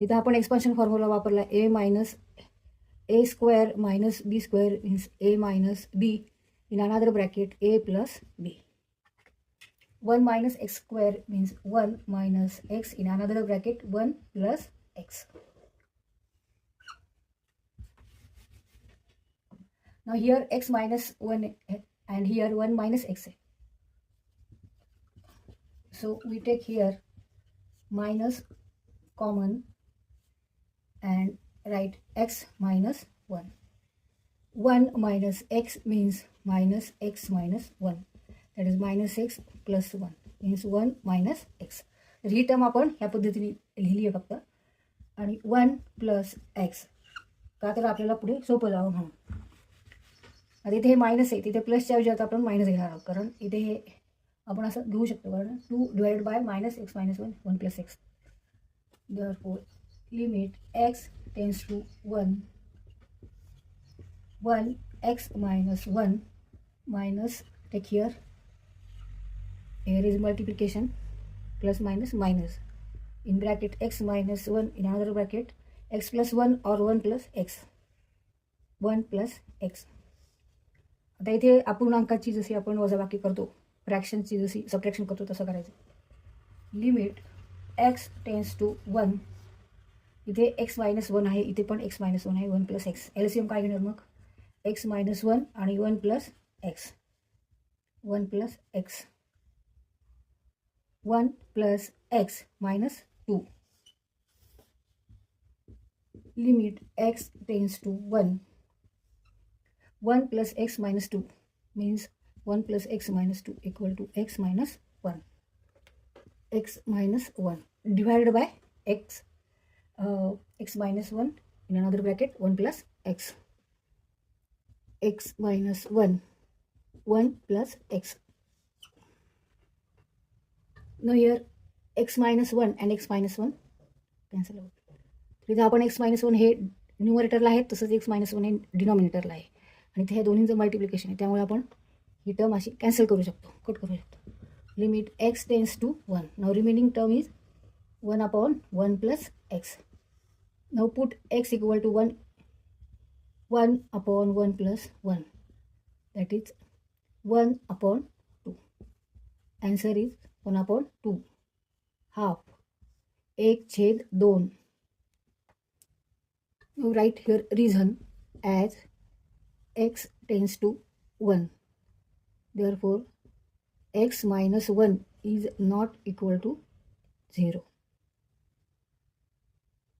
इथं आपण expansion formula वापरला a minus a square minus b square means a minus b in another bracket a plus b. 1 minus x square means 1 minus x in another bracket 1 plus x. Now here x minus 1 and here 1 minus x. So we take here minus common and write x minus 1. 1 minus x means minus x minus 1. That is minus x plus 1 means 1 minus x. तर ही term आपण ह्या पद्धतीने लिहिली आहे फक्त. आणि 1 plus x का तर आपल्याला पुढे सोपं जावं म्हणून. आता इथे हे मायनस आहे, तिथे प्लसच्या ऐवजी आता आपण मायनस घेणार आहोत, कारण इथे हे आपण असं घेऊ शकतो, कारण 2 divided by minus x minus 1 1 plus x. Therefore limit x tends to 1 x minus 1 minus, take here is multiplication, plus minus minus, in bracket x minus 1 in another bracket x plus 1 or 1 plus x 1 plus x. आता इथे अपूर्णांकाची जशी आपण वजाबाकी करतो, फ्रॅक्शनची जशी subtraction करतो तसं करायचं. लिमिट x टेन्स टू 1, इथे x मायनस 1 आहे, इथे पण x मायनस 1 आहे, 1 प्लस एक्स. एलसीएम काय घेणार मग, x मायनस 1 आणि 1 plus x, 1 plus x, 1 plus x minus 2. Limit x tends to 1 plus x minus 2 means 1 plus x minus 2 equal to x minus 1. X minus 1 divided by x, x minus 1 in another bracket 1 plus x. X minus 1 1 plus x. Now here x minus 1 and x minus 1 cancel out. इथे आपण x minus 1 हे न्यूमरेटरला आहे, तसंच x minus 1 हे डिनॉमिनेटरला आहे, आणि ते ह्या दोन्हींचं मल्टिप्लिकेशन आहे, त्यामुळे आपण ही टर्म अशी कॅन्सल करू शकतो, कट करू शकतो. Limit x tends to 1. Now remaining term is 1 upon 1 plus x. Now put x equal to 1 upon 1 plus 1, that is 1 upon 2. Answer is 1 upon 2 half, 1/2. Now write here reason as x tends to 1. Therefore x minus 1 is not equal to 0.